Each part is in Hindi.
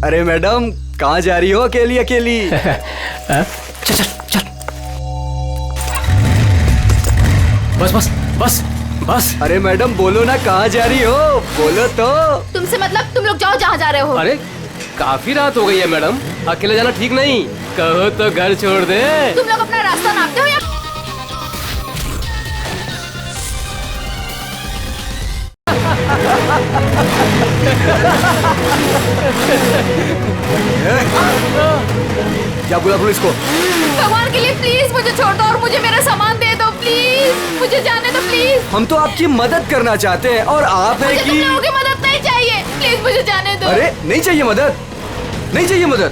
अरे मैडम, कहाँ जा रही हो अकेली अकेली? चल चल चल। बस बस बस बस। अरे मैडम बोलो ना, कहाँ जा रही हो? बोलो तो। तुमसे मतलब तुम लोग जाओ जहाँ जा रहे हो। अरे काफी रात हो गई है मैडम, अकेले जाना ठीक नहीं, कहो तो घर छोड़ दे। तुम लोग अपना रास्ता नापते हो या? क्या बोला पुलिस को? भगवान के लिए प्लीज मुझे छोड़ दो और मुझे मेरा सामान दे दो प्लीज, मुझे जाने दो प्लीज। हम तो आपकी मदद करना चाहते हैं और आप है मुझे कि तुम लोगों की मदद नहीं चाहिए, प्लीज मुझे जाने दो। अरे नहीं चाहिए मदद, नहीं चाहिए मदद।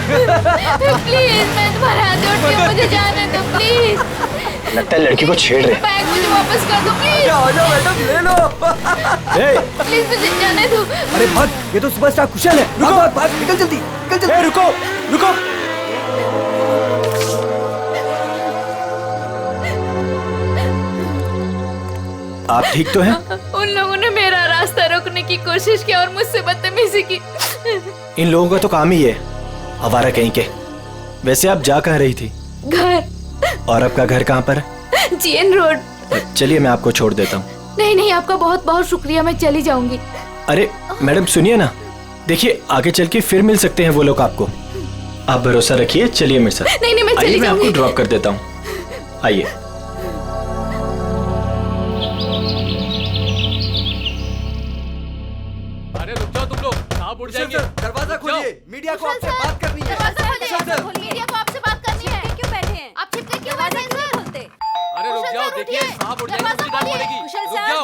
प्लीज मैं तुम्हारे हाथ जोड़ती हूँ, मुझे जाने दो प्लीज। लगता है लड़की को छेड़ रहे। बैग मुझे वापस कर दो प्लीज। आ जाओ मैडम, ले लो। प्लीज मुझे जाने दो। अरे भाग, ये तो सुपरस्टार कुशल है। रुको, भाग भाग, निकल जल्दी, निकल जल्दी। रुको रुको। आप ठीक तो हैं? उन लोगों ने मेरा रास्ता रोकने की कोशिश की और मुझसे बदतमीजी की। इन लोगों का तो काम ही है, आवारा कहीं के। वैसे आप जा कहाँ रही थी? घर। और आपका घर कहाँ पर है? GN road. चलिए मैं आपको छोड़ देता हूँ। नहीं नहीं, आपका बहुत बहुत शुक्रिया, मैं चली जाऊंगी। अरे मैडम सुनिए ना, देखिए आगे चल के फिर मिल सकते हैं वो लोग आपको। आप भरोसा रखिए, चलिए मेरे साथ। नहीं नहीं, मैं चली आइए, मैं आपको जाऊंगी। ड्रॉप कर देता हूँ, आइए। अरे रुक जाओ तुम लोग, कहाँ उड़ जाएंगे? दरवाजा खोलिए, मीडिया को आपसे बात करनी है। दरवाजा खोलिए, मीडिया को आपसे बात करनी है। क्यों बैठे हैं आप? छिपके क्यों बैठे हैं सर? अरे रुक जाओ, देखिए साहब उड़ जाएंगे, उसकी डांट पड़ेगी। रुक जाओ।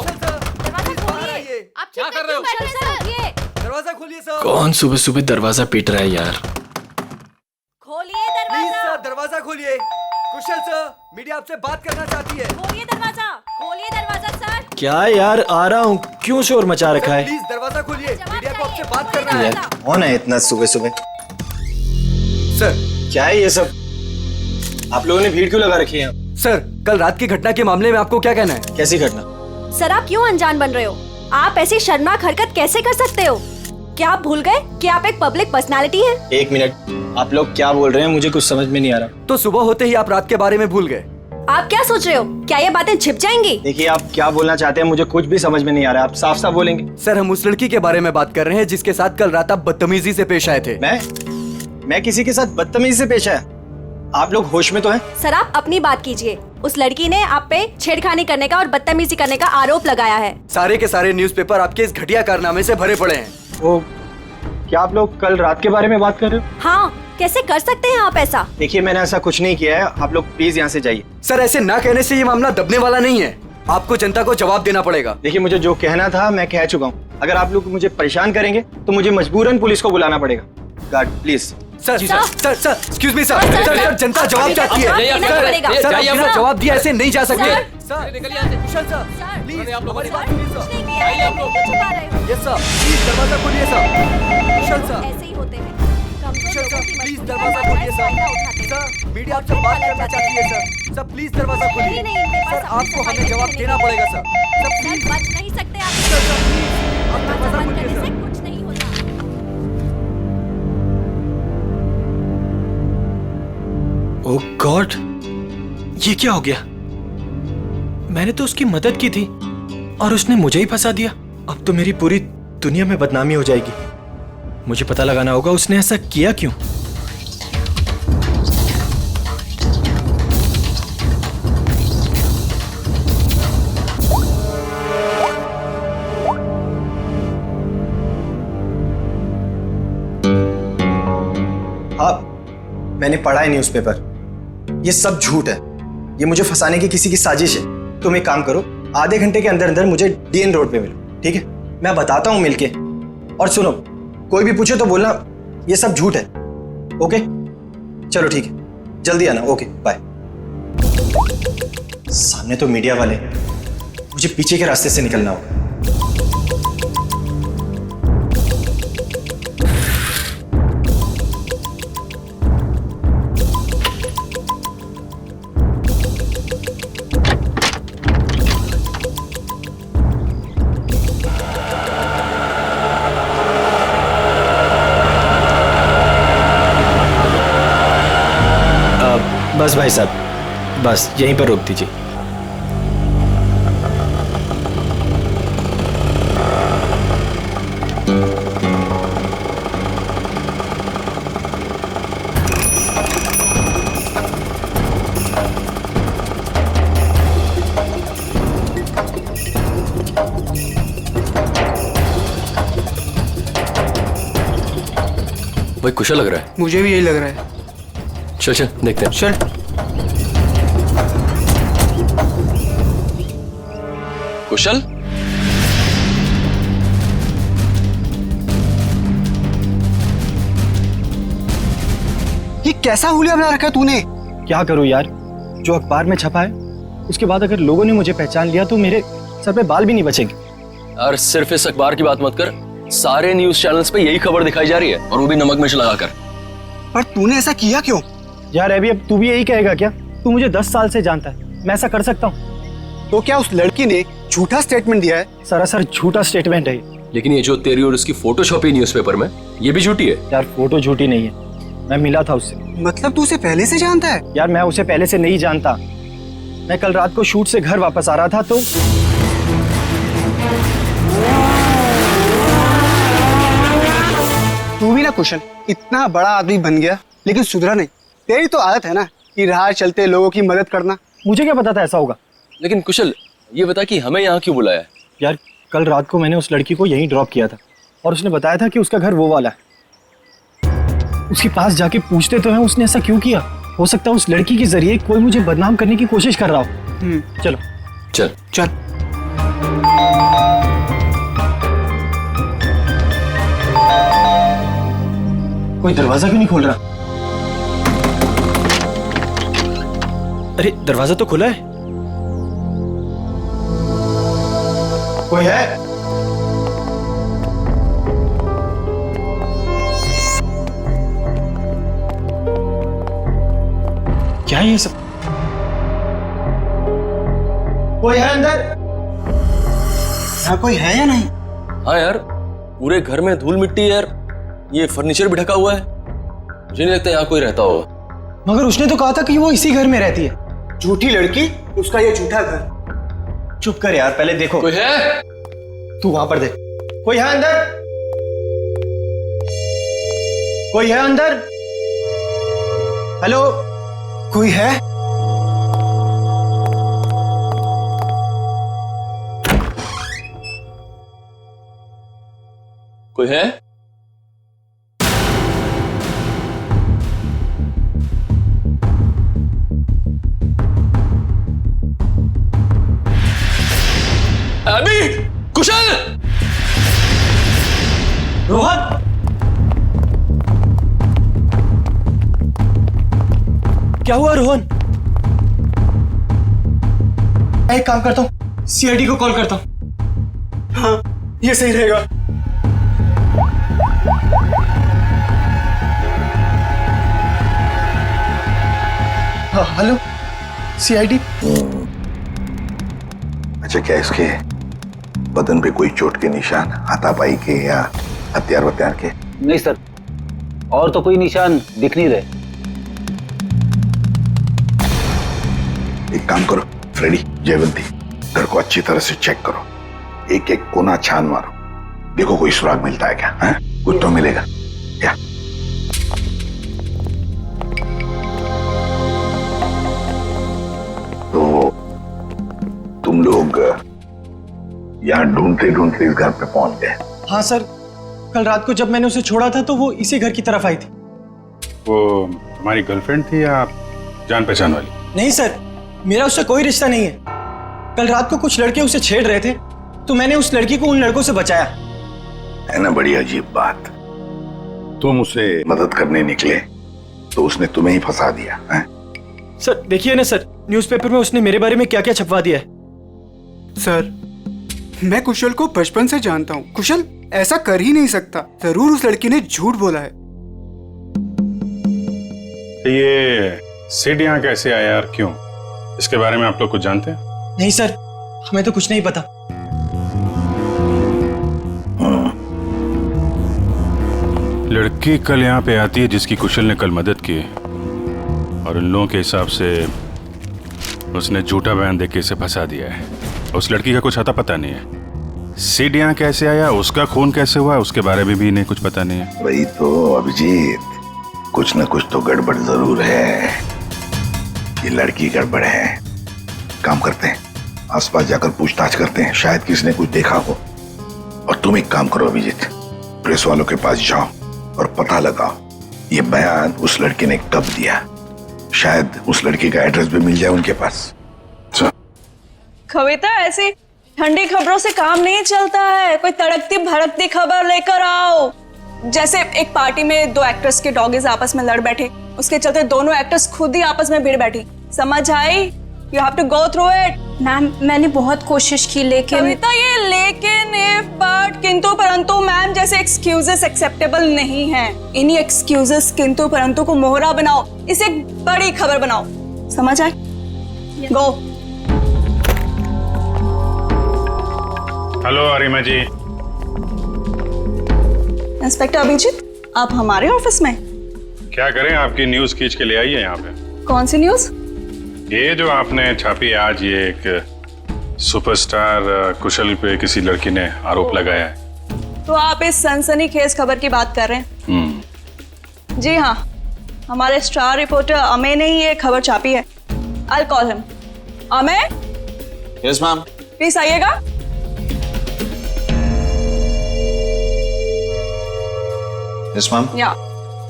आप क्या छिपके कर रहे हो? क्यों बैठे हैं सर? दरवाजा खोलिए सर। कौन सुबह सुबह दरवाजा पीट रहा है यार? खोलिए प्लीज दरवाजा। सर, दरवाजा खोलिए। कुशल सर, मीडिया आपसे बात करना चाहती है। खोलिए दरवाजा, खोलिए दरवाजा सर। क्या यार, आ रहा हूँ, क्यों शोर मचा रखा है? प्लीज दरवाजा खोलिए, जवाब मीडिया को आपसे चाहिए, बात खोलिए करना है। दरवाजा। कौन है इतना सुबह सुबह? सर क्या है ये सब? आप लोगों ने भीड़ क्यों लगा रखी है? सर, कल रात की घटना के मामले में आपको क्या कहना है? कैसी घटना? सर आप क्यों अनजान बन रहे हो? आप ऐसी शर्मनाक हरकत कैसे कर सकते हो? क्या आप भूल गए कि आप एक पब्लिक पर्सनालिटी हैं? एक मिनट, आप लोग क्या बोल रहे हैं? मुझे कुछ समझ में नहीं आ रहा। तो सुबह होते ही आप रात के बारे में भूल गए। आप क्या सोच रहे हो? क्या ये बातें छिप जाएंगी? देखिए आप क्या बोलना चाहते हैं, मुझे कुछ भी समझ में नहीं आ रहा है। आप साफ साफ बोलेंगे। सर, हम उस लड़की के बारे में बात कर रहे हैं जिसके साथ कल रात आप बदतमीजी से पेश आए थे। मैं किसी के साथ बदतमीजी से पेश आया? आप लोग होश में तो हैं? सर आप अपनी बात कीजिए। उस लड़की ने आप पे छेड़खानी करने का और बदतमीजी करने का आरोप लगाया है। सारे के सारे न्यूज़पेपर आपके इस घटिया कारनामे से भरे पड़े हैं। वो क्या आप लोग कल रात के बारे में बात कर रहे हो? हाँ, कैसे कर सकते हैं आप ऐसा? देखिए मैंने ऐसा कुछ नहीं किया है, आप लोग प्लीज यहाँ से जाइए। सर, ऐसे ना कहने से ये मामला दबने वाला नहीं है। आपको जनता को जवाब देना पड़ेगा। देखिए मुझे जो कहना था मैं कह चुका हूँ। अगर आप लोग मुझे परेशान करेंगे तो मुझे मजबूरन पुलिस को बुलाना पड़ेगा। Guard please. Sir sir sir, excuse me sir, sir जनता जवाब चाहती है। जाइए, सर, पड़ेगा। सर, जाइए, बिना आप जवाब दिया ऐसे नहीं जा सकते। सर, सर, निकलिए यहाँ से। कुशल सर, सर, प्लीज आप लोग हमारी बात बात सुनिए कुछ सर। नहीं किया है, आप लोग। क्यों छुपा रहे हो? यस सर, प्लीज दरवाजा खोलिए सर। कुशल सर, ऐसे ही होते हैं। कमजोर कुशल लोगों सर, की प्लीज मजबूरी दरवाजा का खोलिए फायदा सर। उठाते हैं। सर, मीडिया आपसे बात करना चाहती है सर। सर प्लीज दरवाजा खोलिए। नहीं, इनके पास सर, अपनी आपको सफाई हमें जवाब नहीं देना है। पड़ेगा सर। सर सर प्लीज, बच नहीं सकते आप। सर सर प्लीज, आप दरवाजा दरवाजा बंद खोलिए करने से सर। कुछ नहीं होता। ओह गॉड, ये क्या हो गया? मैंने तो उसकी मदद की थी और उसने मुझे ही फंसा दिया। अब तो मेरी पूरी दुनिया में बदनामी हो जाएगी। मुझे पता लगाना होगा उसने ऐसा किया क्यों। हाँ, मैंने पढ़ा है न्यूज़पेपर। ये सब झूठ है। ये मुझे फंसाने की किसी की साजिश है। तुम एक काम करो, आधे घंटे के अंदर अंदर मुझे डीएन रोड पे मिलो, ठीक है? मैं बताता हूँ मिलके। और सुनो, कोई भी पूछे तो बोलना ये सब झूठ है। ओके चलो ठीक है, जल्दी आना। Okay bye. सामने तो मीडिया वाले, मुझे पीछे के रास्ते से निकलना होगा। बस भाई साहब, बस यहीं पर रोक दीजिए। भाई कुशल लग रहा है। मुझे भी यही लग रहा है। चल चल देखते हैं। चल। कुशल, ये कैसा हुलिया बना रखा है तूने? क्या करूं यार, जो अखबार में छपा है उसके बाद अगर लोगों ने मुझे पहचान लिया तो मेरे सर पे बाल भी नहीं बचेंगे। यार सिर्फ इस अखबार की बात मत कर, सारे न्यूज चैनल्स पे यही खबर दिखाई जा रही है, और वो भी नमक मिर्च लगाकर। पर तूने ऐसा किया क्यों? यार अभी अब तू भी यही कहेगा क्या? तू मुझे 10 साल से जानता है, मैं ऐसा कर सकता हूँ? तो क्या उस लड़की ने झूठा स्टेटमेंट दिया है? सरासर झूठा स्टेटमेंट है। लेकिन ये जो तेरी और उसकी फोटो छपी न्यूज़पेपर में, ये भी झूठी है। यार फोटो झूठी नहीं है, मैं मिला था उससे। मतलब तू उसे पहले से जानता है? यार मैं उसे पहले से नहीं जानता, मैं कल रात को शूट से घर वापस आ रहा था तो तू भी ना कुशल, इतना बड़ा आदमी बन गया लेकिन सुधरा नहीं। तेरी तो आदत है ना कि राह चलते लोगों की मदद करना। मुझे क्या पता था ऐसा होगा। लेकिन कुशल, ये बता कि हमें यहाँ क्यों बुलाया है? यार कल रात को मैंने उस लड़की को यहीं ड्रॉप किया था और उसने बताया था कि उसका घर वो वाला है। उसके पास जाके पूछते तो हैं उसने ऐसा क्यों किया। हो सकता है उस लड़की के जरिए कोई मुझे बदनाम करने की कोशिश कर रहा हो। चलो चल चल। कोई दरवाजा क्यों नहीं खोल रहा? अरे दरवाजा तो खुला है। कोई है? क्या है ये सब? कोई है अंदर? यहाँ कोई है या नहीं? हाँ यार, पूरे घर में धूल मिट्टी है यार, ये फर्नीचर भी ढका हुआ है, मुझे नहीं लगता यहाँ कोई रहता होगा। मगर उसने तो कहा था कि वो इसी घर में रहती है। झूठी लड़की, उसका ये झूठा घर। चुप कर यार, पहले देखो। कोई है? तू वहां पर देख। कोई है अंदर? कोई है अंदर? हेलो? कोई है? कोई है? अभी कुशल, रोहन, क्या हुआ रोहन? मैं एक काम करता हूं, सीआईडी को कॉल करता हूं। हाँ, ये सही रहेगा। हाँ हेलो, सीआईडी। अच्छा, क्या इसके बदन पे कोई चोट के निशान, हाथापाई के या हथियार वत्यार के? नहीं सर, और तो कोई निशान दिख नहीं रहे। एक काम करो फ्रेडी, जयवंती, घर को अच्छी तरह से चेक करो, एक एक कोना छान मारो, देखो कोई सुराग मिलता है क्या? है? कुछ तो मिलेगा क्या? तो तुम लोग यहाँ ढूंढते ढूंढते इस घर पे पहुंच गए? हाँ सर, कल रात को जब मैंने उसे छोड़ा था तो वो इसी घर की तरफ आई थी। वो तुम्हारी गर्लफ्रेंड थी या जान पहचान वाली? नहीं सर, मेरा उससे कोई रिश्ता नहीं है। कल रात को कुछ लड़के उसे छेड़ रहे थे तो मैंने उस लड़की को उन लड़कों से बचाया। है ना बड़ी अजीब बात। तुम उसे मदद करने निकले तो उसने तुम्हें ही फंसा दिया है? सर देखिए ना सर, न्यूज़पेपर में उसने मेरे बारे में क्या क्या छपवा दिया है। सर, मैं कुशल को बचपन से जानता हूँ। कुशल ऐसा कर ही नहीं सकता। जरूर उस लड़की ने झूठ बोला है। ये सिड यहाँ कैसे आया और क्यों? इसके बारे में आप लोग कुछ जानते हैं? नहीं सर, हमें तो कुछ नहीं पता। लड़की कल यहाँ पे आती है जिसकी कुशल ने कल मदद की, और उन लोगों के हिसाब से उसने झूठा बयान देके इसे फंसा दिया है। उस लड़की का कुछ अता पता नहीं है। सिड यहाँ कैसे आया, उसका खून कैसे हुआ, उसके बारे में भी इन्हें कुछ पता नहीं है। वही तो अभिजीत, कुछ न कुछ तो गड़बड़ जरूर है। ये लड़की गड़बड़ है। काम करते हैं, आसपास जाकर पूछताछ करते हैं, शायद किसी ने कुछ देखा हो। और तुम एक काम करो अभिजीत, प्रेस वालों के पास जाओ और पता लगाओ ये बयान उस लड़की ने कब दिया। शायद उस लड़की का एड्रेस भी मिल जाए उनके पास। कविता, ऐसी ठंडी खबरों से काम नहीं चलता है। कोई तड़कती भड़कती खबर लेकर आओ। जैसे एक पार्टी में 2 एक्टर्स के डॉगीज आपस में लड़ बैठे, उसके चलते दोनों एक्टर्स खुद ही आपस में भिड़ बैठी। समझ आई? You have to go through it. Ma'am, मैंने बहुत कोशिश की लेकिन कविता, ये लेकिन if but किंतु परंतु मैम जैसे एक्सक्यूजेस एक्सेप्टेबल नहीं हैं। इन्हीं एक्सक्यूजेस किंतु परंतु को मोहरा बनाओ, इसे एक बड़ी खबर बनाओ। समझ आए? गो। हेलो अरिमा जी। इंस्पेक्टर अभिजीत, आप हमारे ऑफिस में? क्या करें, आपकी न्यूज खींच के ले आई है यहाँ पे। कौन सी न्यूज? ये जो आपने छापी है आज, ये एक सुपरस्टार कुशल पे किसी लड़की ने आरोप लगाया है। तो आप इस सनसनीखेज खबर की बात कर रहे हैं? जी हाँ, हमारे स्टार रिपोर्टर अमेय ने ही ये खबर छापी है। I'll call him. Amey? Yes ma'am. Please आइएगा। Yes ma'am. या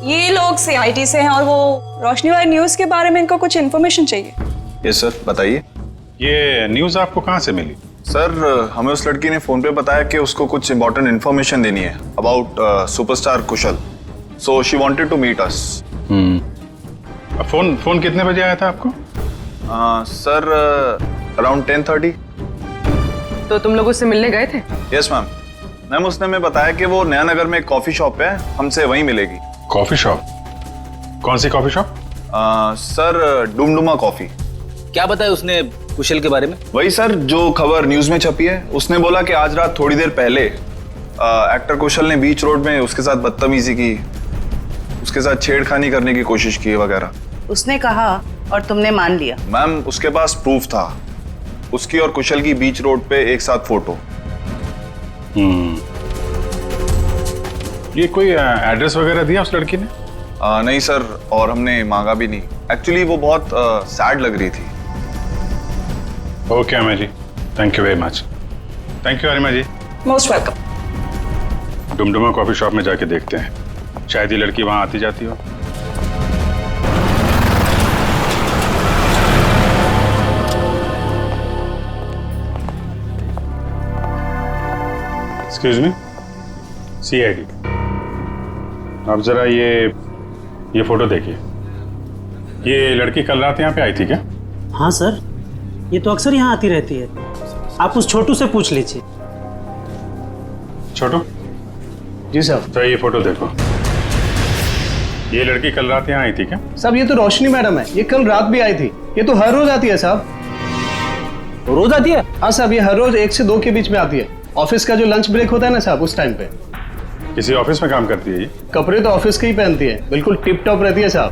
ये लोग CID से हैं और वो रोशनी वाली न्यूज के बारे में इनको कुछ इन्फॉर्मेशन चाहिए। यस सर, बताइए। ये न्यूज आपको कहाँ से मिली? सर, हमें उस लड़की ने फोन पे बताया कि उसको कुछ इंपॉर्टेंट इन्फॉर्मेशन देनी है about superstar Kushal, so she wanted to meet us. Phone कितने बजे आया था आपको? Sir, around 10:30। तो तुम लोग उससे मिलने गए थे? Yes ma'am. मैम, उसने हमें बताया कि वो नया नगर में एक कॉफी शॉप है, हमसे वहीं मिलेगी। Coffee shop? कौन सी coffee shop? Sir, Dumduma coffee. क्या बताया उसने कुशल के बारे में? वही सर, जो खबर न्यूज में छपी है। उसने बोला कि आज रात थोड़ी देर पहले एक्टर कुशल ने बीच रोड में उसके साथ बदतमीजी की, उसके साथ छेड़खानी करने की कोशिश की वगैरह। उसने कहा और तुमने मान लिया? मैम, उसके पास प्रूफ था, उसकी और कुशल की बीच रोड पे एक साथ फोटो। ये कोई एड्रेस वगैरह दिया उस लड़की ने? नहीं सर, और हमने मांगा भी नहीं। एक्चुअली वो बहुत सैड लग रही थी। Okay Amey ji, thank you very much. Thank you Arima ji. Most welcome. Dumduma coffee shop में जाके देखते हैं, शायद ये लड़की वहां आती जाती हो। एक्सक्यूज मी, CID, आप जरा ये फोटो देखिए। ये लड़की कल रात यहाँ पे आई थी क्या? हाँ सर, ये तो अक्सर यहाँ आती रहती है। आप उस छोटू से पूछ लीजिए। छोटू? जी सर। तो ये फोटो देखो, ये लड़की कल रात यहाँ आई थी क्या? साहब, ये तो रोशनी मैडम है, ये कल रात भी आई थी। ये तो हर रोज आती है साहब। रोज आती है? हाँ साहब, ये हर रोज 1 से 2 के बीच में आती है। ऑफिस का जो लंच ब्रेक होता है ना साहब, उस टाइम पे। किसी ऑफिस में काम करती है ये? कपड़े तो ऑफिस के ही पहनती है, बिल्कुल टिप टॉप रहती है साहब।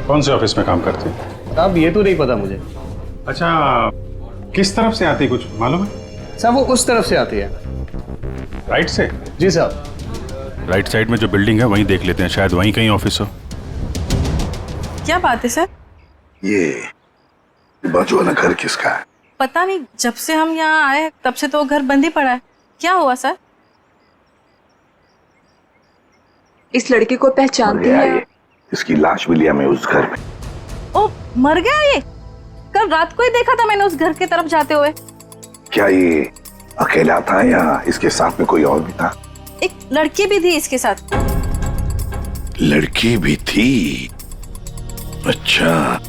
कौन से ऑफिस में काम करती है? साहब, ये तो नहीं पता मुझे। अच्छा, किस तरफ से आती है कुछ मालूम है? साहब, वो उस तरफ से आती है। राइट से? जी साहब। राइट साइड में जो बिल्डिंग है वहीं देख लेते हैं, शायद वहीं कहीं ऑफिस हो। क्या बात है सर? ये बाजू वाला घर किसका है? पता नहीं, जब से हम यहाँ आए तब से तो घर बंद ही पड़ा है। क्या हुआ सर? इस लड़की को पहचानती मर गया है? ये। इसकी लाश मिली हमें उस घर में। ओ, मर गया ये? कल रात को ही देखा था मैंने उस घर की तरफ जाते हुए। क्या ये अकेला था या इसके साथ में कोई और भी था? एक लड़की भी थी इसके साथ। लड़की भी थी? अच्छा,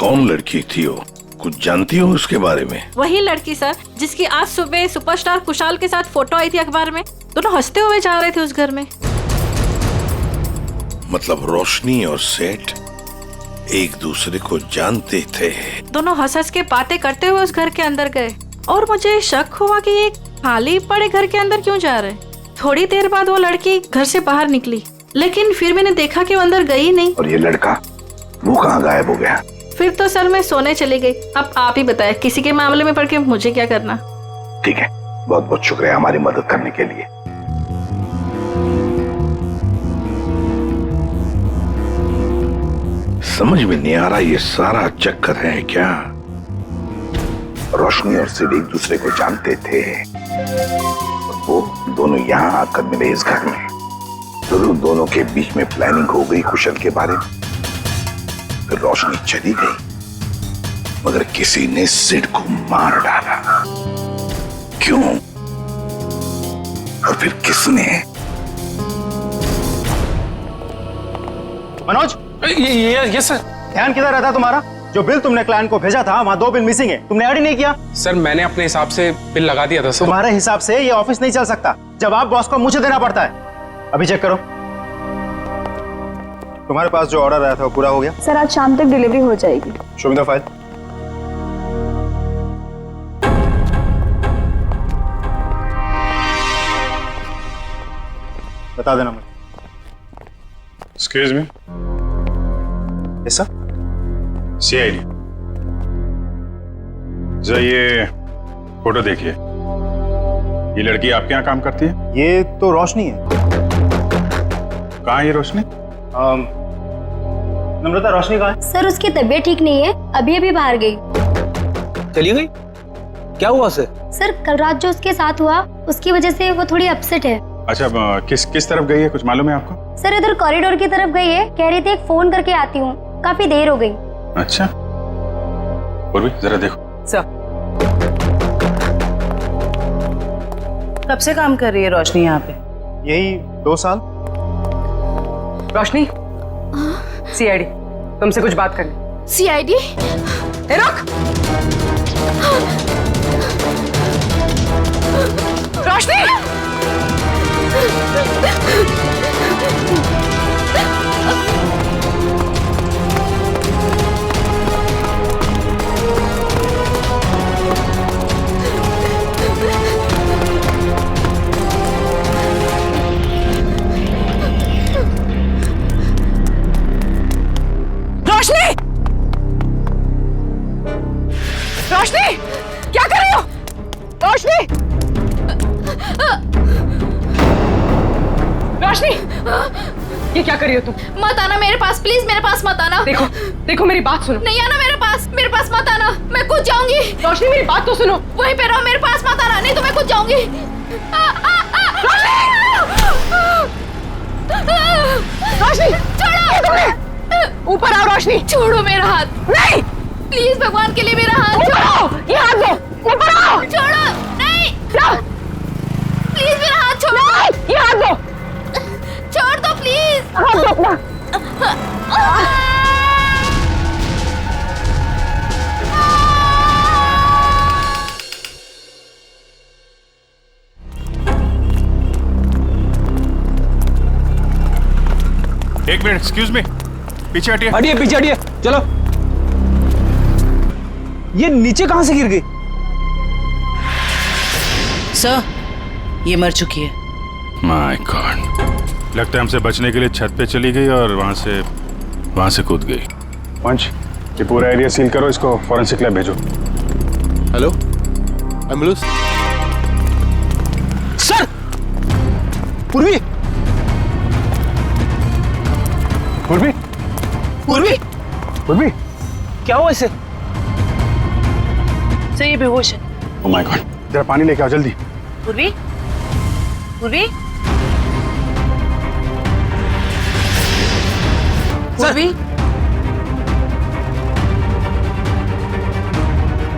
कौन लड़की थी वो? कुछ जानती हो उसके बारे में? वही लड़की सर, जिसकी आज सुबह सुपरस्टार कुशाल के साथ फोटो आई थी अखबार में। दोनों हंसते हुए जा रहे थे उस घर में। मतलब रोशनी और सेठ एक दूसरे को जानते थे? दोनों हंस हंस के बातें करते हुए उस घर के अंदर गए और मुझे शक हुआ कि ये खाली पड़े घर के अंदर क्यों जा रहे। थोड़ी देर बाद वो लड़की घर से बाहर निकली, लेकिन फिर मैंने देखा कि वो अंदर गई नहीं। और ये लड़का वो कहाँ गायब हो गया? फिर तो सर मैं सोने चली गई। अब आप ही बताएं, किसी के मामले में पड़ के मुझे क्या करना। ठीक है, बहुत बहुत शुक्रिया हमारी मदद करने के लिए। समझ में नहीं आ रहा ये सारा चक्कर है क्या? रोशनी और सिड एक दूसरे को जानते थे और वो दोनों यहाँ आकर मिले इस घर में। जरूर दोनों के बीच में प्लानिंग हो गई कुशल के बारे में। फिर रोशनी चली गई मगर किसी ने सिड को मार डाला। क्यों और फिर किसने? मनोज, ये सर। ध्यान किधर रहता तुम्हारा? जो बिल तुमने क्लाइंट को भेजा था वहाँ 2 बिल मिसिंग है, तुमने ऐड ही नहीं किया। सर मैंने अपने हिसाब से बिल लगा दिया था सर। तुम्हारे हिसाब से ये ऑफिस नहीं चल सकता, जवाब बॉस को मुझे देना पड़ता है। अभी चेक करो, तुम्हारे पास जो ऑर्डर आया था वो पूरा हो गया? सर आज शाम तक डिलीवरी हो जाएगी। Show me the file. बता देना मुझे। Excuse me. Yes sir. CID, जरा ये फोटो देखिए। ये लड़की आपके यहाँ काम करती है? ये तो रोशनी है। कहाँ है ये रोशनी? नम्रता, रोशनी कहाँ है? सर उसकी तबीयत ठीक नहीं है, अभी अभी बाहर गई। चली गई? क्या हुआ उसे? सर कल रात जो उसके साथ हुआ उसकी वजह से वो थोड़ी अपसेट है। अच्छा, किस तरफ गई है, कुछ मालूम है आपको? सर इधर कॉरिडोर की तरफ गई है, कह रही थी एक फोन करके आती हूँ, काफी देर हो गई। अच्छा, और भी जरा देखो। सर कब से काम कर रही है रोशनी यहाँ पे? यही 2 साल। रोशनी, सीआईडी तुमसे कुछ बात करनी। सीआईडी? रुक! रोशनी! रोशनी! रोशनी! क्या कर रही हो? रोशनी! रोशनी! ये क्या कर रही हो तुम? मत आना मेरे पास, प्लीज मेरे पास मत आना। देखो, देखो मेरी बात सुनो। नहीं आना मेरे पास मत आना, मैं कूद जाऊंगी। रोशनी मेरी बात तो सुनो। वहीं पे रहो, मेरे पास मत आना, नहीं तो मैं कूद जाऊंगी। रोशनी! छोड़ो! ऊपर आओ रोशनी! छोड़ो मेरा हाथ। नहीं! प्लीज भगवान के लिए मेरा हाथ छोड़ो! ये हाथ दो! ऊपर आओ! छोड़ो! नहीं! प्लीज मेरा हाथ छोड़ो! नहीं! ये हाथ दो! छोड़ दो प्लीज! हाथ दो अपना! एक मिनट, एक्सक्यूज मी, पीछे हटिए। हटिए, पीछे हटिए, चलो। ये नीचे कहां से गिर गई? सर ये मर चुकी है। माय गॉड, लगता है हमसे बचने के लिए छत पे चली गई और वहां से कूद गई। पंच, ये पूरा एरिया सील करो, इसको फॉरेंसिक लैब भेजो। Hello, ambulance. सर! पूर्वी! पूर्वी! पूर्वी! पूर्वी! क्या हुआ इसे? सर ये बेहोश है। ओह माय गॉड, जरा पानी लेके आओ जल्दी। पूर्वी? पूर्वी? पूर्वी?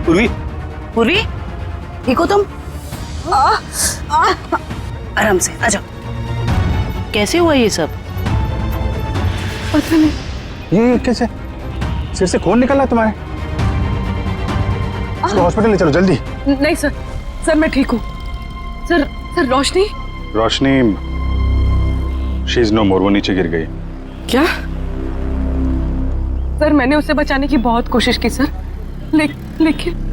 पूर्वी! पूर्वी? ठीक हो तुम? आराम से आ जाओ। कैसे हुआ ये सब? पता नहीं। ये कैसे? सिर से खून निकल रहा है तुम्हारे? इसको हॉस्पिटल ले चलो जल्दी। नहीं सर, सर मैं ठीक हूँ। Sir Roshni? Roshni she is no more, वो नीचे गिर गई। क्या? सर मैंने उसे बचाने की बहुत कोशिश की सर, लेकिन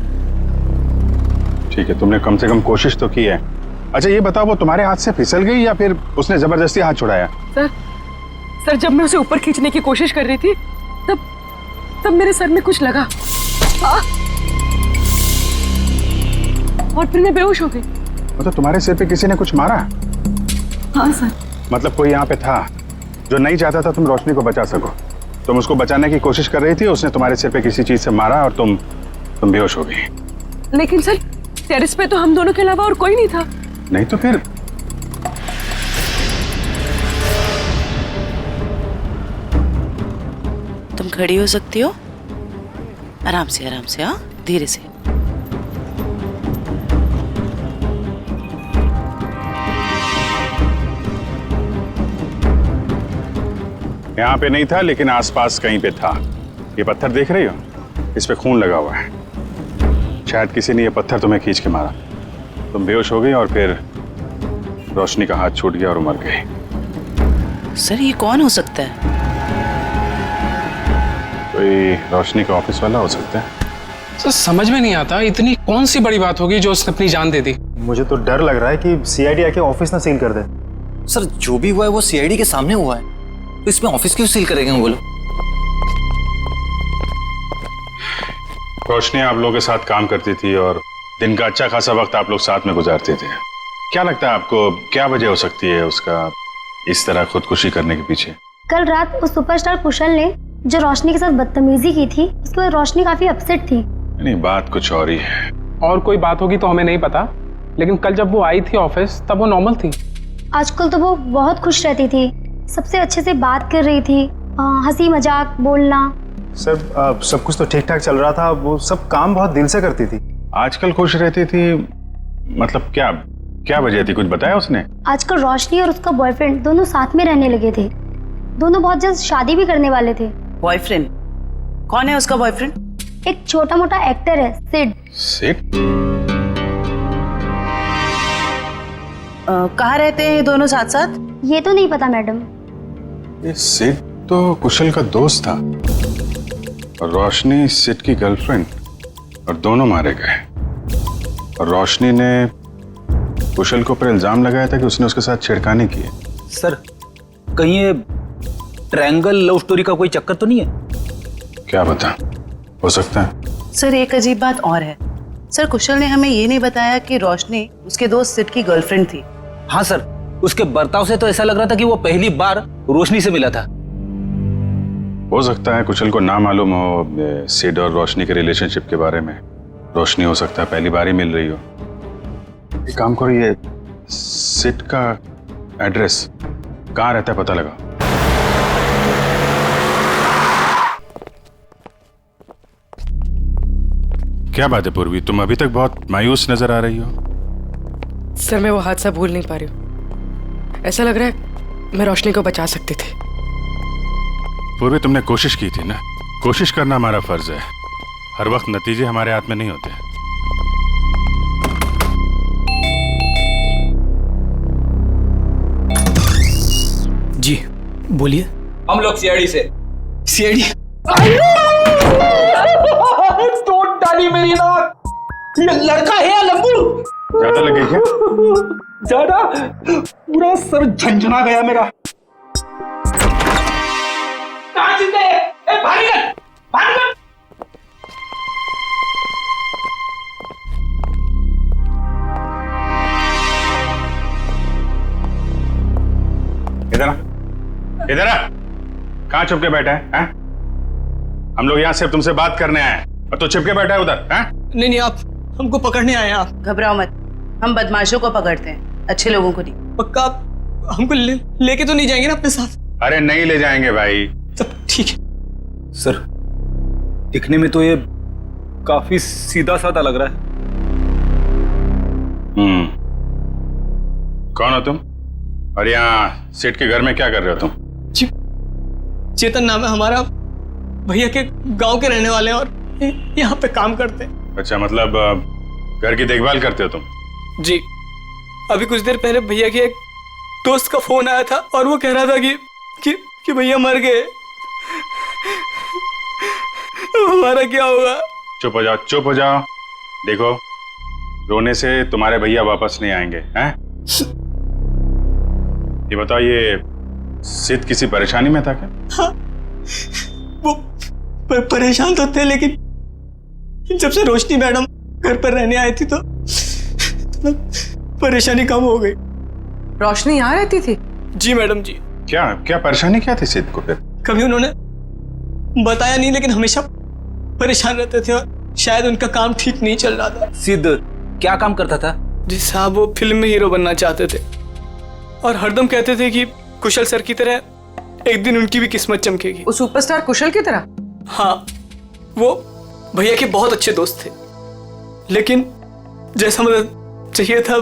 ठीक है, तुमने कम से कम कोशिश तो की है। अच्छा ये बताओ, वो तुम्हारे हाथ से फिसल गई या फिर उसने जबरदस्ती हाथ छुड़ाया? सर सर जब मैं उसे ऊपर खींचने की कोशिश कर रही थी तब मेरे सर में कुछ लगा और फिर मैं बेहोश हो गई। मतलब तुम्हारे सिर पे किसी ने कुछ मारा? हाँ सर। मतलब कोई यहाँ पे था जो नहीं चाहता था तुम रोशनी को बचा सको। तुम उसको बचाने की कोशिश कर रही थी, उसने तुम्हारे सिर पे किसी चीज से मारा और तुम बेहोश हो गई। लेकिन सर टेरेस पे तो हम दोनों के अलावा और कोई नहीं था। नहीं तो फिर? तुम खड़ी हो सकती हो? आराम से हाँ, धीरे से। यहाँ पे नहीं था लेकिन आसपास कहीं पे था। ये पत्थर देख रही हो? इस पे खून लगा हुआ है। शायद किसी ने ये पत्थर तुम्हें खींच के मारा। तुम बेहोश हो गई और फिर रोशनी का हाथ छूट गया और मर गई। सर ये कौन हो सकता है? कोई रोशनी का ऑफिस वाला हो सकता है। सर समझ में नहीं आता इतनी कौन सी बड़ी बात होगी जो उसने अपनी जान दे दी। मुझे तो डर लग रहा है कि सीआईडी आके ऑफिस ना सील कर दे। सर जो भी हुआ है वो सीआईडी के सामने हुआ है, तो इसमें ऑफिस क्यों सील करेंगे वो लोग? रोशनी आप लोगों के साथ काम करती थी और दिन का अच्छा खासा वक्त आप लोग साथ में गुजारते थे। क्या लगता है आपको, क्या वजह हो सकती है उसका इस तरह खुदकुशी करने के पीछे? कल रात उस सुपरस्टार कुशल ने जो रोशनी के साथ बदतमीजी की थी, उसके बाद रोशनी काफी अपसेट थी। नहीं, बात कुछ और ही है। और कोई बात होगी तो हमें नहीं पता, लेकिन कल जब वो आई थी ऑफिस तब वो नॉर्मल थी। आजकल तो वो बहुत खुश रहती थी, सबसे अच्छे से बात कर रही थी, हंसी मजाक बोलना। सर सब कुछ तो ठीक ठाक चल रहा था, वो सब काम बहुत दिल से करती थी। आजकल खुश रहती थी मतलब क्या वजह थी, कुछ बताया उसने? आजकल रोशनी और उसका बॉयफ्रेंड दोनों साथ में रहने लगे थे। दोनों बहुत जल्द शादी भी करने वाले थे। बॉयफ्रेंड? कौन है उसका बॉयफ्रेंड? एक छोटा मोटा एक्टर है, सिड। सिड? कहाँ रहते हैं ये दोनों साथ साथ? ये तो नहीं पता मैडम। ये सिड तो कुशल का दोस्त था और रोशनी सिड की गर्लफ्रेंड, और दोनों मारे गए। और रोशनी ने कुशल को पर इल्जाम लगाया था कि उसने उसके साथ छेड़खानी की है। सर कहीं ये ट्रायंगल लव स्टोरी का कोई चक्कर तो नहीं है? क्या बता, हो सकता है। सर एक अजीब बात और है। सर कुशल ने हमें ये नहीं बताया कि रोशनी उसके दोस्त सिड की गर्लफ्रेंड थी। हाँ सर, उसके बर्ताव से तो ऐसा लग रहा था कि वो पहली बार रोशनी से मिला था। हो सकता है कुशल को ना मालूम हो सिड और रोशनी के रिलेशनशिप के बारे में। रोशनी हो सकता है पहली बार ही मिल रही हो। एक काम करो, ये सिड का एड्रेस कहाँ रहता है पता लगा। क्या बात है पूर्वी, तुम अभी तक बहुत मायूस नजर आ रही हो। सर मैं वो हादसा भूल नहीं पा रही हूँ। ऐसा लग रहा है मैं रोशनी को बचा सकती थी। पूर्वी तुमने कोशिश की थी ना। कोशिश करना हमारा फर्ज है। हर वक्त नतीजे हमारे हाथ में नहीं होते। जी बोलिए। हम लोग सीआईडी से। सीआईडी? तोड़ डाली मेरी नाक। ये लड़का है या लंबू? ज्यादा लगे क्या? ज्यादा, पूरा सर झंझना गया मेरा। कहाँ जिंदे? ए बाहर निकल, बाहर निकल। इधर आ, इधर आ। कहाँ छुप के बैठा है? हम लोग यहाँ सिर्फ तुमसे बात करने आए हैं और तू छिप के बैठा है उधर। नहीं, आप हमको पकड़ने आए हैं। आप घबराओ मत, हम बदमाशों को पकड़ते हैं, अच्छे लोगों को नहीं। पक्का आप हमको लेके तो नहीं जाएंगे ना अपने साथ? अरे नहीं ले जाएंगे भाई। सब ठीक है। सर दिखने में तो ये काफी सीधा साधा लग रहा है। कौन हो तुम और यहाँ सेठ के घर में क्या कर रहे हो तुम? चेतन नाम है हमारा, भैया के गांव के रहने वाले हैं और यहाँ पे काम करते हैं। अच्छा, मतलब घर की देखभाल करते हो तुम? जी, अभी कुछ देर पहले भैया के एक दोस्त का फोन आया था और वो कह रहा था कि भैया मर गए। हमारा क्या होगा? चुप हो जाओ, चुप हो जाओ। देखो, रोने से तुम्हारे भैया वापस नहीं आएंगे हैं? ये बताओ, ये सिद्ध किसी परेशानी में था क्या? हाँ, वो परेशान तो थे, लेकिन जब से रोशनी मैडम घर पर रहने आई थी तो परेशानी कम हो गई। रोशनी यहाँ रहती थी? जी मैडम जी। क्या क्या परेशानी क्या थी सिद्ध को फिर? कभी उन्होंने बताया नहीं, लेकिन हमेशा परेशान रहते थे और शायद उनका काम ठीक नहीं चल रहा था। सिद्ध क्या काम करता था? जी साहब, वो फिल्म में हीरो बनना चाहते थे और हरदम कहते थे कि कुशल सर की तरह एक दिन उनकी भी किस्मत चमकेगी। वो सुपरस्टार कुशल की तरह? हाँ, वो भैया के बहुत अच्छे दोस्त थे, लेकिन जैसा मदद चाहिए था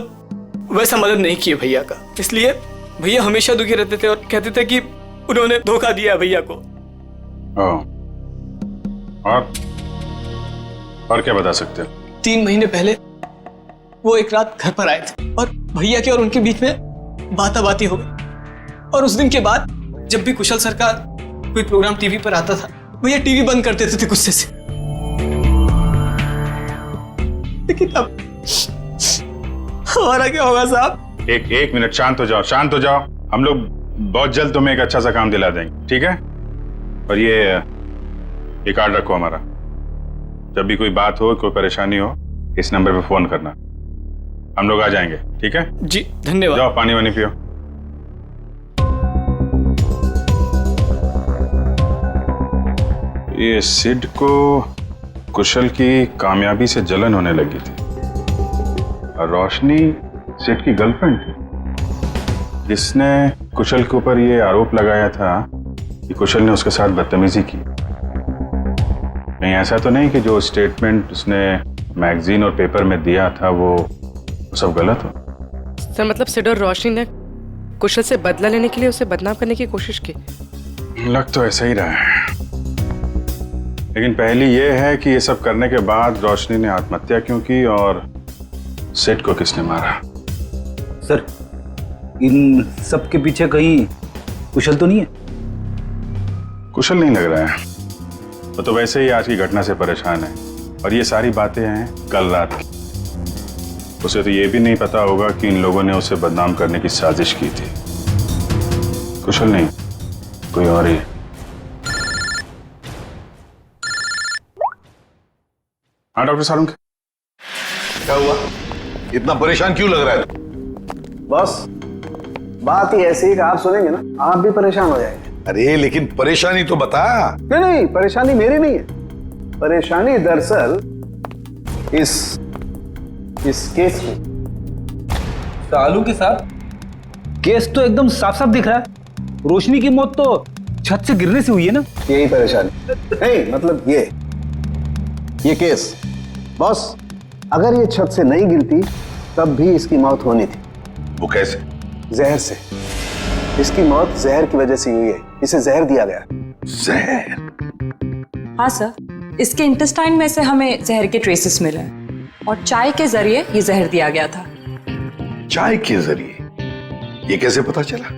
वैसा मदद नहीं किए भैया का। इसलिए भैया हमेशा दुखी रहते थे और कहते थे कि उन्होंने धोखा दिया भैया को। और क्या बता सकते हो? 3 महीने पहले वो एक रात घर पर आए थे और भैया के और उनके बीच में बाताबाती हो गई। और उस दिन के बाद जब भी कुशल सर का कोई प्रोग्राम टीवी पर आता था, भैया टीवी बंद कर देते थे गुस्से से। लेकिन अब हमारा क्या होगा साहब? एक मिनट, शांत हो जाओ, शांत हो जाओ। हम लोग बहुत जल्द तुम्हें एक अच्छा सा काम दिला देंगे, ठीक है? और ये कार्ड रखो हमारा। जब भी कोई बात हो, कोई परेशानी हो, इस नंबर पे फोन करना, हम लोग आ जाएंगे, ठीक है? जी धन्यवाद। जाओ पानी वानी पियो। ये सिड को कुशल की कामयाबी से जलन होने लगी थी और रोशनी सिड की गर्लफ्रेंड थी, जिसने कुशल के ऊपर ये आरोप लगाया था कि कुशल ने उसके साथ बदतमीजी की। कहीं ऐसा तो नहीं कि जो स्टेटमेंट उसने मैगजीन और पेपर में दिया था वो सब गलत हो? सर मतलब सिड और रोशनी ने कुशल से बदला लेने के लिए उसे बदनाम करने की कोशिश की? लग तो ऐसा ही रहा है, लेकिन पहली ये है कि ये सब करने के बाद रोशनी ने आत्महत्या क्यों की और सिड को किसने मारा? सर इन सब के पीछे कहीं कुशल तो नहीं है? कुशल नहीं लग रहा है, वो तो वैसे ही आज की घटना से परेशान है और ये सारी बातें हैं कल रात की। उसे तो ये भी नहीं पता होगा कि इन लोगों ने उसे बदनाम करने की साजिश की थी। कुशल नहीं, कोई और ही। हाँ डॉक्टर सारुंग, क्या हुआ? इतना परेशान क्यों लग रहा है? बस बात ही ऐसी है कि आप सुनेंगे ना आप भी परेशान हो जाएंगे। अरे लेकिन परेशानी तो बता। नहीं, परेशानी मेरी नहीं है। परेशानी दरअसल इस केस में। सालू के साथ केस तो एकदम साफ साफ दिख रहा है। रोशनी की मौत तो छत से गिरने से हुई है ना? यही परेशानी नहीं, मतलब ये केस बॉस, अगर ये छत से नहीं गिरती तब भी इसकी मौत होनी थी। वो कैसे? जहर से। इसकी मौत जहर की वजह से हुई है, इसे जहर दिया गया। जहर? हाँ सर, इसके इंटेस्टाइन में से हमें जहर के ट्रेसेस मिले हैं और चाय के जरिए ये जहर दिया गया था। चाय के जरिए? ये कैसे पता चला?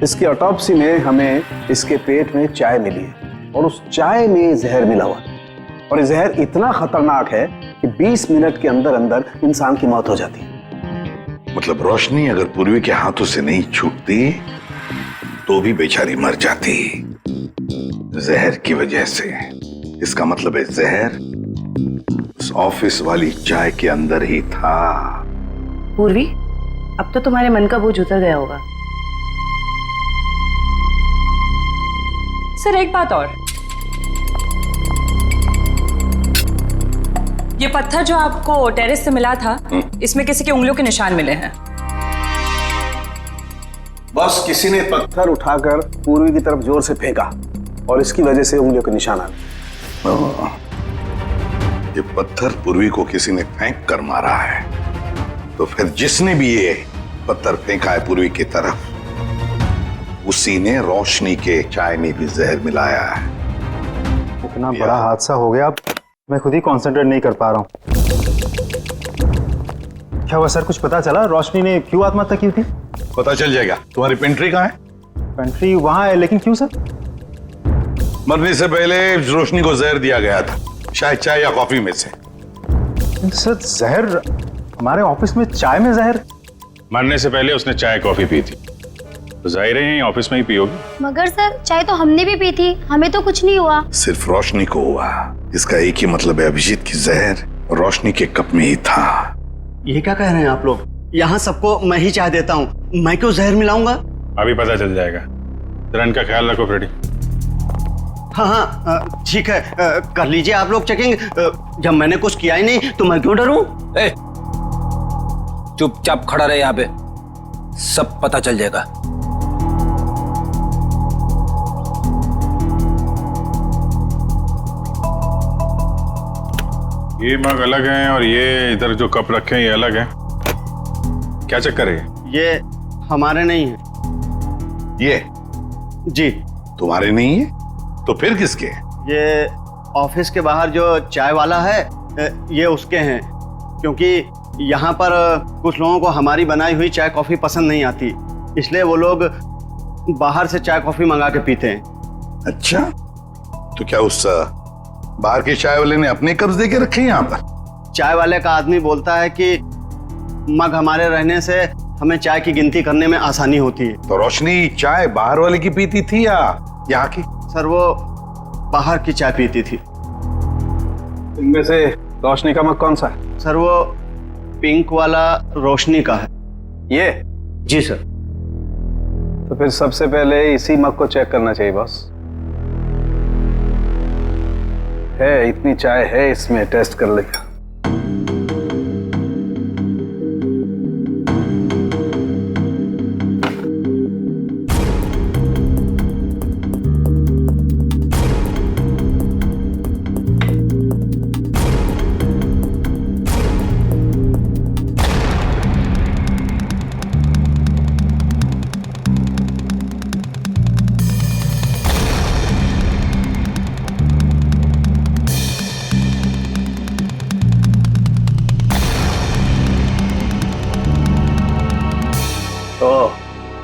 इसकी ऑटोप्सी में हमें इसके पेट में चाय मिली है और उस चाय में जहर मिला हुआ, और ये जहर इतना खतरनाक है कि 20 मिनट के अंदर अंदर इंसान की मौत हो जाती है। मतलब रोशनी अगर पूर्वी के हाथों से नहीं छूटती तो भी बेचारी मर जाती जहर की वजह से। इसका मतलब है जहर उस ऑफिस वाली चाय के अंदर ही था। पूर्वी, अब तो तुम्हारे मन का बोझ उतर गया होगा। सर एक बात और, ये पत्थर जो आपको टेरेस से मिला था, इसमें किसी की उंगलियों के निशान मिले हैं। बस किसी ने पत्थर उठाकर पूर्वी की तरफ जोर से फेंका और इसकी वजह से उंगलियों के निशान आ गए। ये पत्थर पूर्वी को किसी ने फेंक कर मारा है, तो फिर जिसने भी ये पत्थर फेंका है पूर्वी की तरफ, उसी ने रोशनी के चाय में भी जहर मिलाया है। इतना बड़ा हादसा हो गया, मैं खुद ही कंसंट्रेट नहीं कर पा रहा हूँ। क्या हुआ सर, कुछ पता चला रोशनी ने क्यों आत्महत्या की थी? पता चल जाएगा। तुम्हारी पेंट्री कहाँ है? पेंट्री वहां है, लेकिन क्यों सर? मरने से पहले रोशनी को जहर दिया गया था, शायद चाय या कॉफी में से। सर जहर? हमारे ऑफिस में चाय में जहर? मरने से पहले उसने चाय कॉफी पी थी। तो जाहिर है यहीं ऑफिस में ही पियोगी। मगर सर चाय तो हमने भी पी थी, हमें तो कुछ नहीं हुआ। सिर्फ रोशनी को हुआ। इसका एक ही मतलब है, अभिजीत की जहर रोशनी के कप में ही था। ये क्या कह रहे हैं आप लोग? यहाँ सबको मैं ही चाय देता हूँ, मैं क्यों जहर मिलाऊंगा? अभी पता चल जाएगा। जरा इनका ख्याल रखो फ्रेडी। हाँ हाँ ठीक है, कर लीजिए आप लोग चेकिंग। जब मैंने कुछ किया ही नहीं तो मैं क्यों डरूं? चुपचाप खड़ा रहे यहाँ पे, सब पता चल जाएगा। ये मग अलग हैं और ये इधर जो कप रखे हैं ये अलग हैं। क्या चक्कर है? ये हमारे नहीं है। ये जी तुम्हारे नहीं है तो फिर किसके? ये ऑफिस के बाहर जो चाय वाला है ये उसके हैं, क्योंकि यहाँ पर कुछ लोगों को हमारी बनाई हुई चाय कॉफी पसंद नहीं आती, इसलिए वो लोग बाहर से चाय कॉफी मंगा के पीते हैं। अच्छा, तो क्या उस बाहर के चाय वाले ने अपने कब्ज दे के रखे यहाँ पर? चाय वाले का आदमी बोलता है कि मग हमारे रहने से हमें चाय की गिनती करने में आसानी होती है। तो रोशनी चाय बाहर वाले की पीती थी या यहाँ की? सर वो बाहर की चाय पीती थी। इनमें से रोशनी का मग कौन सा है? सर वो पिंक वाला रोशनी का है। ये? जी सर। तो फिर सबसे पहले इसी मग को चेक करना चाहिए बॉस। है इतनी चाय है इसमें, टेस्ट कर लेगा।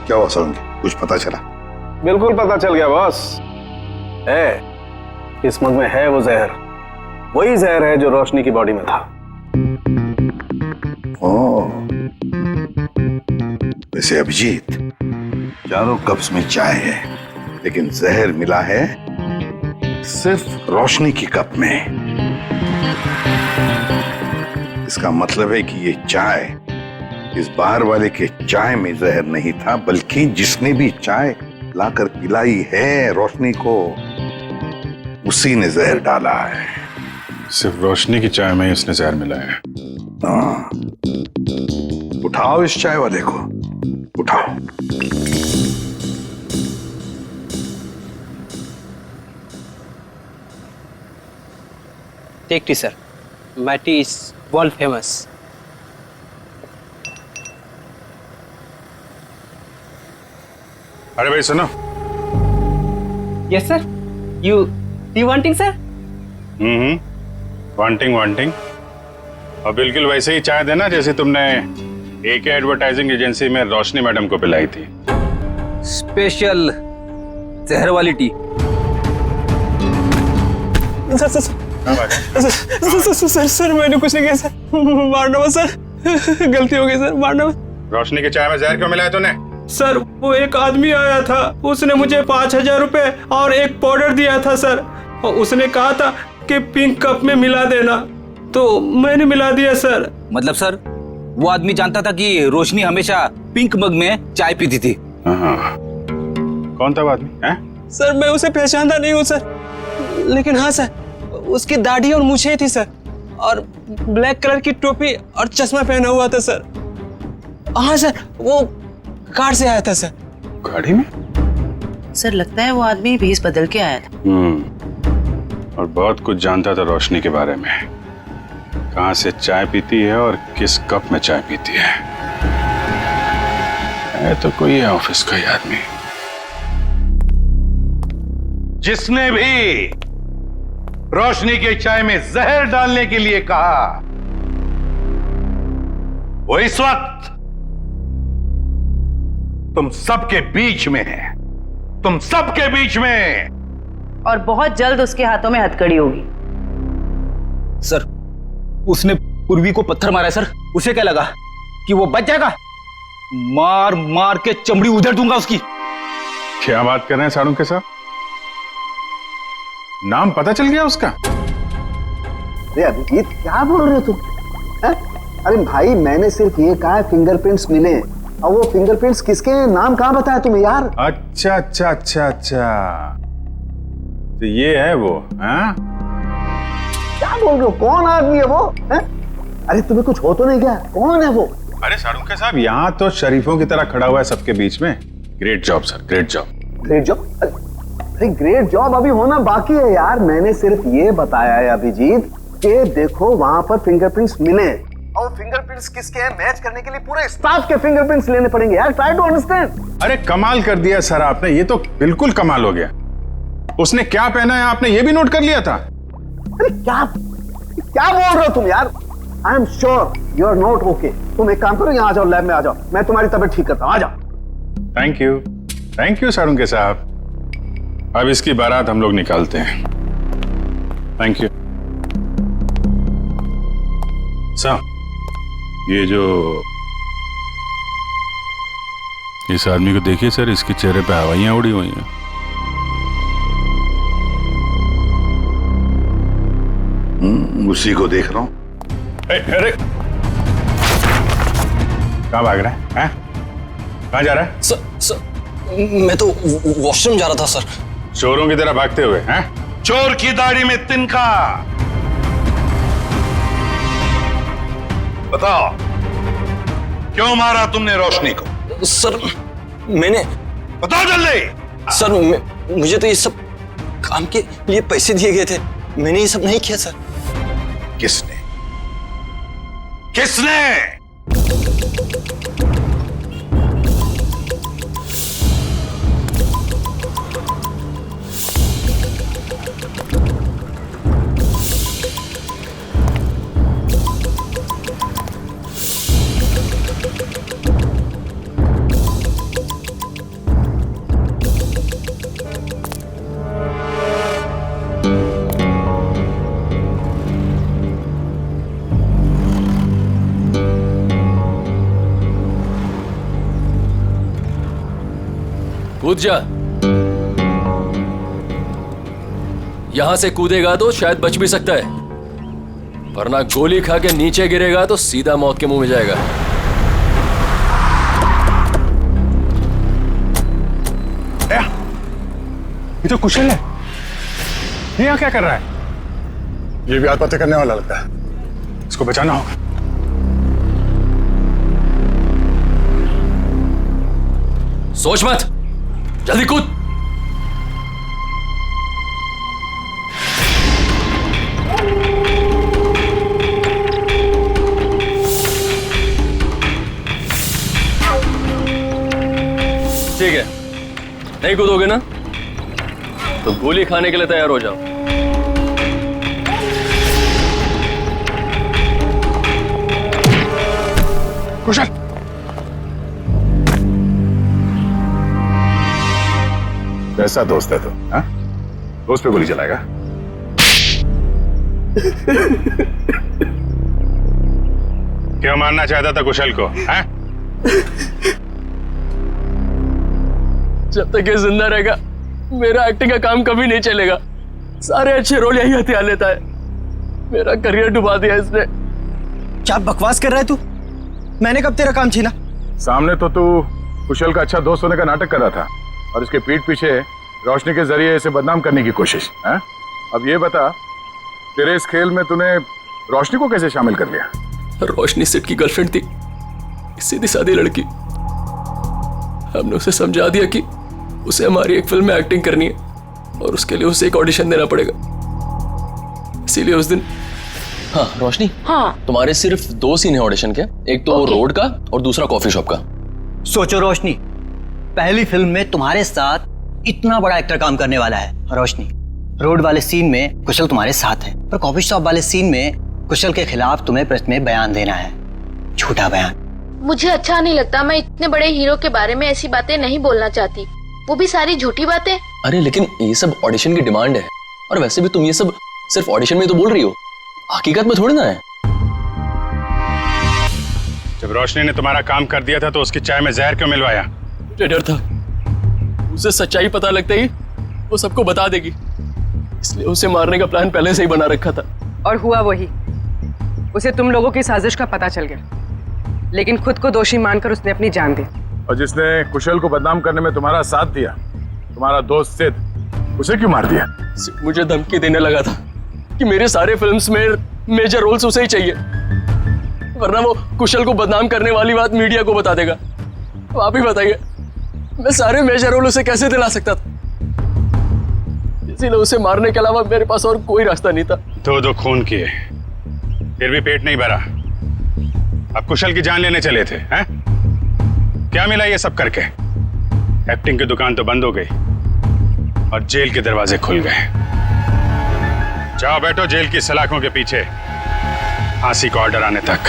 क्या हुआ सरोंगी, कुछ पता चला? बिल्कुल पता चल गया बॉस। है इस मग में है वो जहर, वही जहर है जो रोशनी की बॉडी में था। ओह, वैसे अभिजीत, चारों कप्स में चाय है लेकिन जहर मिला है सिर्फ रोशनी की कप में। इसका मतलब है कि ये चाय इस बाहर वाले के चाय में जहर नहीं था, बल्कि जिसने भी चाय लाकर पिलाई है रोशनी को, उसी ने जहर डाला है। सिर्फ रोशनी की चाय में ही उसने जहर मिलाया है। हाँ, उठाओ इस चाय वाले को, उठाओ। Take tea sir, my tea is world famous. अरे भाई सुनो। Yes sir, you wanting sir? Wanting और बिल्कुल वैसे ही चाय देना जैसे तुमने एके एडवर्टाइजिंग एजेंसी में रोशनी मैडम को पिलाई थी। स्पेशल जहर वाली टी। सर मैंने कुछ नहीं किया सर, मारना मत सर, गलती हो गई सर, मारना मत। रोशनी की चाय में जहर क्यों मिलाया तूने? सर वो एक आदमी आया था, उसने मुझे 5,000 रुपए और एक पाउडर दिया था सर, और उसने कहा था कि पिंक कप में मिला देना, तो मैंने मिला दिया सर। मतलब सर वो आदमी जानता था कि रोशनी हमेशा पिंक मग में चाय पीती थी? हाँ। कौन था वो आदमी? सर मैं उसे पहचानता नहीं हूँ सर, लेकिन हाँ सर उसकी दाढ़ी और मूछें थी सर, और ब्लैक कलर की टोपी और चश्मा पहना हुआ था सर। हाँ सर वो कार से आया था सर। गाड़ी में? सर लगता है वो आदमी भेष बदल के आया था। और बहुत कुछ जानता था रोशनी के बारे में, कहाँ से चाय पीती है और किस कप में चाय पीती है तो कोई है ऑफिस का ही आदमी। जिसने भी रोशनी के चाय में जहर डालने के लिए कहा, वो इस वक्त तुम सबके बीच में है, तुम सबके बीच में, और बहुत जल्द उसके हाथों में हथकड़ी होगी। सर उसने पूर्वी को पत्थर मारा है सर, उसे क्या लगा कि वो बच जाएगा? मार मार के चमड़ी उधेड़ दूंगा उसकी। क्या बात कर रहे हैं सारुण के साथ? नाम पता चल गया उसका? अरे अभिजीत क्या बोल रहे हो तुम? है? अरे भाई मैंने सिर्फ ये कहा फिंगरप्रिंट्स मिले, और वो फिंगरप्रिंट्स किसके हैं नाम कहाँ बताया तुम्हें यार? अच्छा अच्छा अच्छा अच्छा, तो ये है वो? हाँ क्या बोल रहे हो? कौन आदमी है वो? है? अरे तुम्हें कुछ हो तो नहीं क्या? कौन है वो? अरे सारुण के साहब, यहाँ तो शरीफों की तरह खड़ा हुआ है सबके बीच में। Great job sir, great job. Great job? अरे ग्रेट जॉब अभी होना बाकी है यार। मैंने सिर्फ ये बताया है अभिजीत कि देखो वहां पर फिंगरप्रिंट्स मिले, और फिंगरप्रिंट्स किसके हैं मैच करने के लिए पूरे स्टाफ के फिंगरप्रिंट्स लेने पड़ेंगे यार। Try to understand. अरे कमाल कर दिया सर आपने, ये तो बिल्कुल कमाल हो गया। उसने क्या पहना है आपने ये भी नोट कर लिया था? अरे क्या क्या बोल रहे हो तुम यार? I am sure you are not okay. तुम एक काम करो, यहाँ आ जाओ, लैब में आ जाओ, मैं तुम्हारी तबीयत ठीक करता हूँ। आ जाओ। थैंक यू सारुण के साहब। अब इसकी बारात हम लोग निकालते हैं। Thank you sir. ये जो इस आदमी को देखिए सर, इसके चेहरे पे हवाइयां उड़ी हुई हैं। उसी को देख रहा हूं। अरे कहाँ भाग रहा है? कहाँ जा रहा है? सर मैं तो वॉशरूम जा रहा था सर। चोरों की तरह भागते हुए हैं? चोर की दाढ़ी में तिनका। बताओ क्यों मारा तुमने रोशनी को? सर मैंने, बताओ जल्दी। सर मुझे तो ये सब काम के लिए पैसे दिए गए थे, मैंने ये सब नहीं किया सर। किसने? किसने? कूद जा। यहां से कूदेगा तो शायद बच भी सकता है, वरना गोली खा के नीचे गिरेगा तो सीधा मौत के मुंह में जाएगा। ये तो कुशल है, ये यहाँ क्या कर रहा है? ये भी आत्महत्या करने वाला लगता है, इसको बचाना होगा। सोच मत, जल्दी कूद। ठीक है, नहीं कूदोगे ना तो गोली खाने के लिए तैयार हो जाओ। कुशल, कैसा दोस्त है तो? हाँ? दोस्त पे गोली चलाएगा? क्यों मारना चाहता था कुशल को? हाँ? जब तक ये जिंदा रहेगा मेरा एक्टिंग का काम कभी नहीं चलेगा। सारे अच्छे रोल यही हथियार लेता है, मेरा करियर डुबा दिया इसने। क्या बकवास कर रहा है तू? मैंने कब तेरा काम छीना? सामने तो तू कुशल का अच्छा दोस्त होने का नाटक कर रहा था, और इसके पीठ पीछे रोशनी के जरिए इसे बदनाम करने की कोशिश है? अब ये बता, तेरे इस खेल में तूने रोशनी को कैसे शामिल कर लिया? रोशनी सेठ की गर्लफ्रेंड थी, सीधी सादी लड़की। हमने उसे समझा दिया कि उसे हमारी एक फिल्म में एक्टिंग करनी है और उसके लिए उसे एक ऑडिशन देना पड़ेगा, इसीलिए उस दिन। हाँ रोशनी, हाँ तुम्हारे सिर्फ 2 सीन है ऑडिशन के, एक तो रोड का और दूसरा कॉफी शॉप का। सोचो रोशनी, पहली फिल्म में तुम्हारे साथ इतना बड़ा एक्टर काम करने वाला है। रोशनी, रोड वाले सीन में कुशल तुम्हारे साथ है, पर कॉफी शॉप वाले सीन में कुशल के खिलाफ तुम्हें प्रेस में बयान देना है, झूठा बयान। मुझे अच्छा नहीं लगता, मैं इतने बड़े हीरो के बारे में ऐसी बातें नहीं बोलना चाहती, वो भी सारी झूठी बातें। अरे लेकिन ये सब ऑडिशन की डिमांड है, और वैसे भी तुम ये सब सिर्फ ऑडिशन में तो बोल रही हो, हकीकत में थोड़ी ना है। जब रोशनी ने तुम्हारा काम कर दिया था तो उसकी चाय में जहर क्यों मिलवाया? मुझे डर था उसे सच्चाई पता लगते ही वो सबको बता देगी, इसलिए उसे मारने का प्लान पहले से ही बना रखा था। और हुआ वही, उसे तुम लोगों की साजिश का पता चल गया, लेकिन खुद को दोषी मानकर उसने अपनी जान दी। और जिसने कुशल को बदनाम करने में तुम्हारा साथ दिया, तुम्हारा दोस्त सिद्ध, उसे क्यों मार दिया? मुझे धमकी देने लगा था कि मेरे सारे फिल्म्स में मेजर रोल्स उसे ही चाहिए, वरना वो कुशल को बदनाम करने वाली बात मीडिया को बता देगा। तो आप ही बताइए, मैं सारे मेजर रोल उसे कैसे दिला सकता था? इसीलिए उसे मारने के अलावा मेरे पास और कोई रास्ता नहीं था। दो खून किए, फिर भी पेट नहीं भरा। अब कुशल की जान लेने चले थे, हैं? क्या मिला ये सब करके? एक्टिंग की दुकान तो बंद हो गई और जेल के दरवाजे खुल गए। जाओ बैठो जेल की सलाखों के पीछे, फांसी का ऑर्डर आने तक।